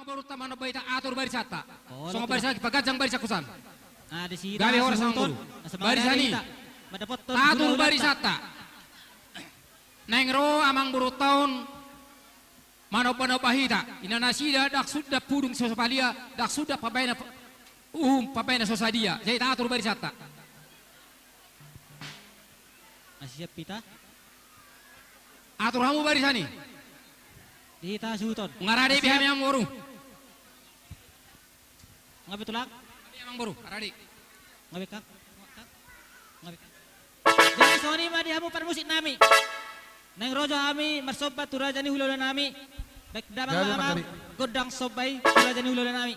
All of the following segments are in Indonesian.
amang baru taman baita atur barisata. Oh, Songo betul. barisa pagajang barisa kusan. Ah, di sini. Gawe orang sangkuru. Barisani. Atur barisata. Nengro amang baru tahun mano pahita. Ina nasida dak sudah pudung sosapalia, dak sudah pabaina pabaina sosadia. Jadi atur barisata. Masih siap kita? Atur hamu barisani. Dihita suton. Ngarade bihami amang baru. Ngabe tulak? Amang baru, arade. Ngabe kak? Ngabe kak? Jadi soni mah dihamu par musik nami. Neng rojo ami marsobat turajani hulula nami. Baik damang Gabe mama makari. godang sobai turajani hulula nami.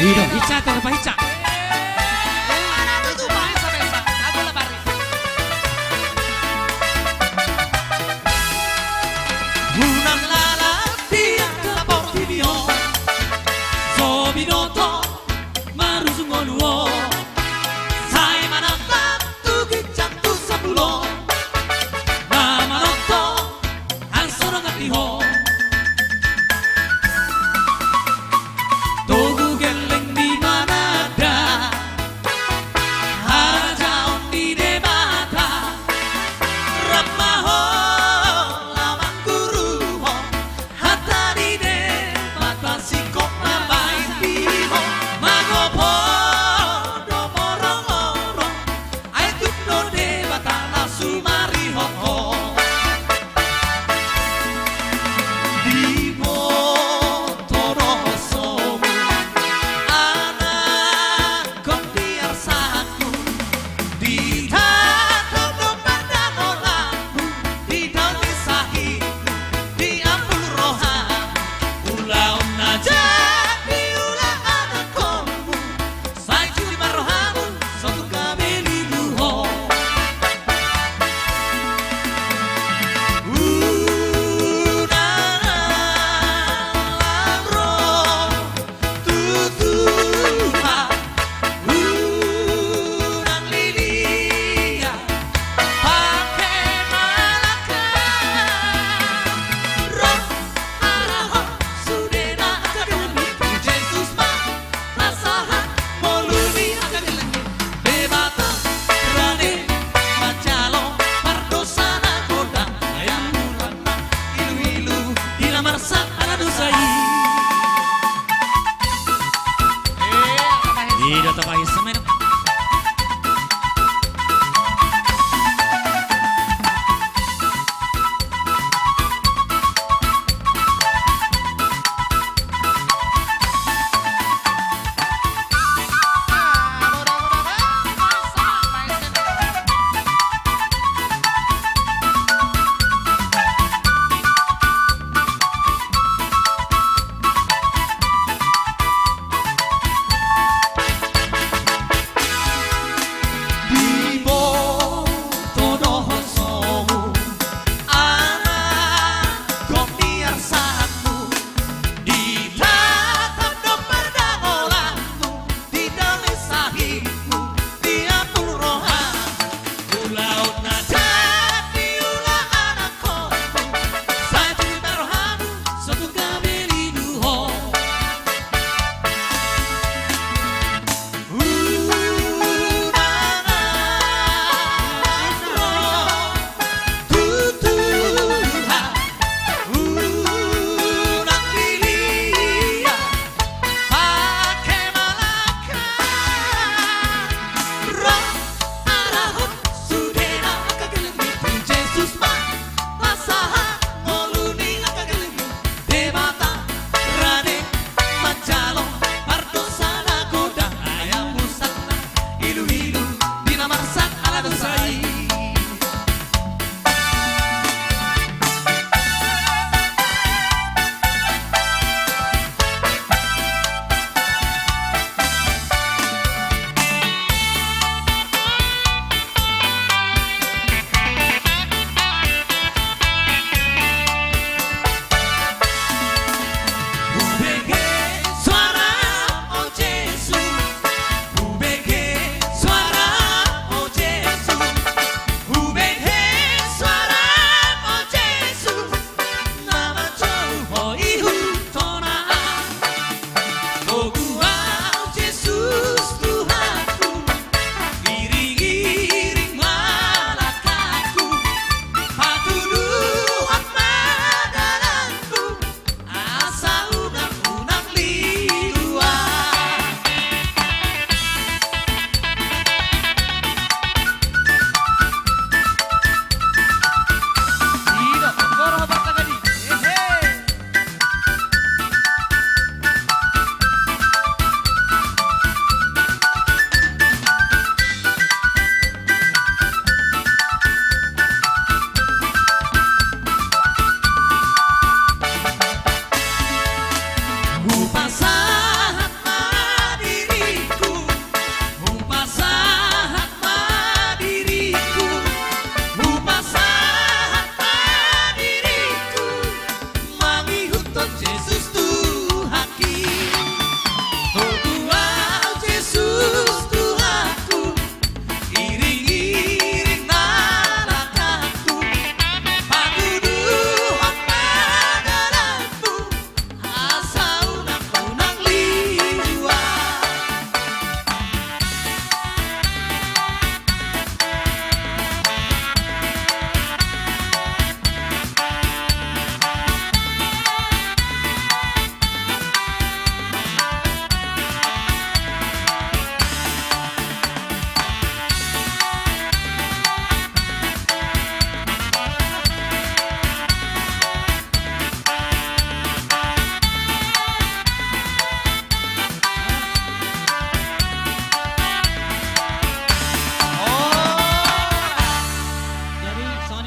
Hidup. Hica terpa hica. Una lala tiada portimio Sobinoto marusungoluo Sai manata tu kicak tu sabulo Namanoto ansoro ngatiho Togu geleng di manada Harajaon di debata Ramaho lawan guruho Hatari de mata sikok na baik piho Magopo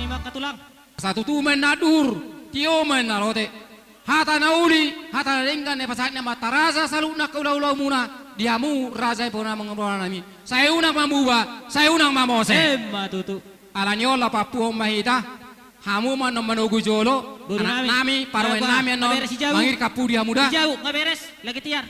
memang katulang. Satu tumen nadur, tiomen nalote. Hata nauli, hata lenggan ne pasaknya mata raza saluna kaulau muna. Diamu raza pona mengobrol nami. Saya unang mamuba, saya unang mamose. Matutu. Alanyola Papua mahita. Hamu man menugu jolo. Buru Anak nami, parwen Apa? nami no. Beres si jauh. Mangir kapudia muda. Jauh, nggak beres, lagi tiar.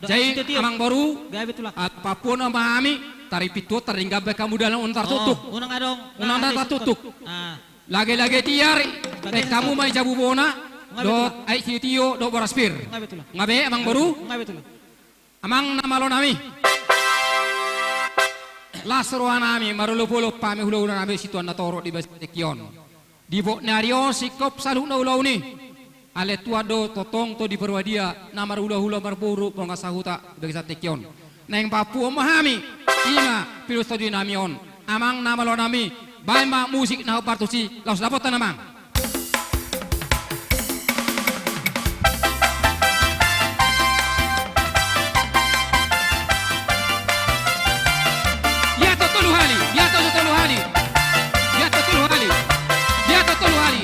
Jadi amang baru. Gabi tulang. At Papua na mahami. Tari pitu teringga beka muda lang untar tutuk. Unang adong. Unang data tutuk. Ah, Lagi-lagi tiar, kamu may jabu bona, dot ay tiyo do boraspir. ngabe tulang. Ngabe amang baru, Ngabe tulang. amang namalo nami. Lasruan nami marulupulo pami hulu nami situan na toro di Bastekion. Di bo nario sikop salu na ulaw ni. Ale tuado totong to di perwadia na marula-hula marburu pangga sahuta bagi Bastekion. Neng Papua mahami, ima pilus tadi nami on. Amang namalo nami. Baik mak musik na partusi laos dapat namang. Ya to tolu hali, ya to tolu hali. Ya to tolu hali. Ya to tolu hali.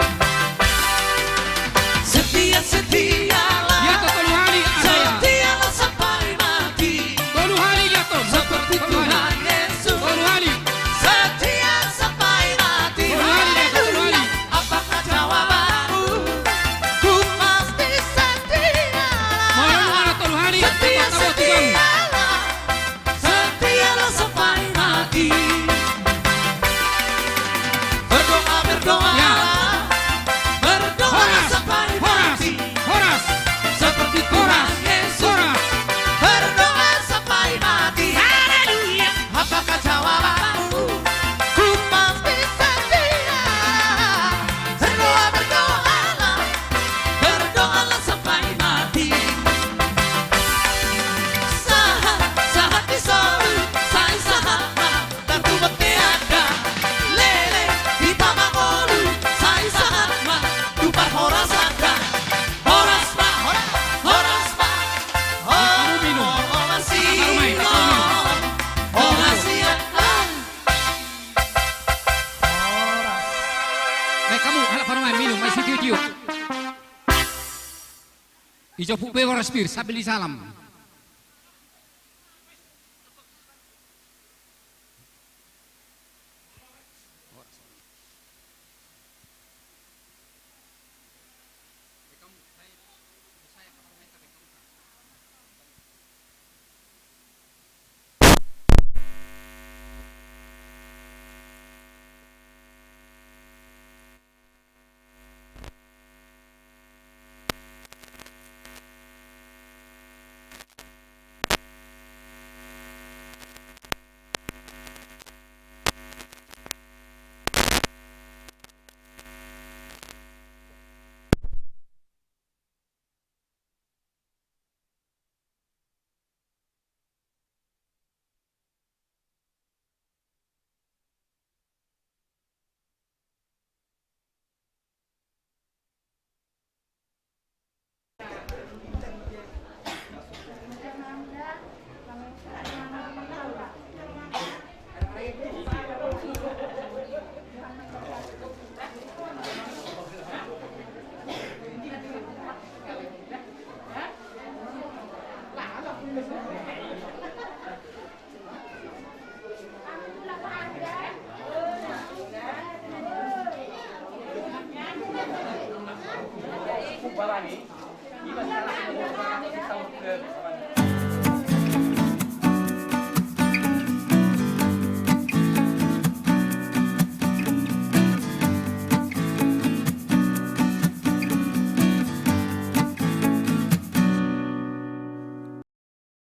Setialah Ya to tolu hali saya. Setialah sampai mati Tolu hali ya to. Seperti Tolu hali. Tuhan Yesus Tolu hali. Setia sampai mati Haleluya. Apakah jawabanmu? Ku pasti setia Mohon mana tolu hali. Setia, Tabo tibang. setialah Setialah sampai mati Berdoa, berdoa Ya. Berdoa Horas. sampai Horas. mati Horas. Seperti Tuhan Yesus Horas. Berdoa sampai mati Haleluya Apakah jawabanmu? Ku pasti setia Berdoa, berdoalah Berdoalah sampai mati Sahat, sahat di solu Sai sahat na Tentu bertiada Lele di pamangolu Sai sahat ma Dupat horas ada Horas ma Horas ma Kamu minum. Oh masih Kamu main, kamu minum. Oh masih Baik kamu halap paramay minum may sitiyo. Ijo po be boraspir sabili salam. Barani, iba salah satu orang kita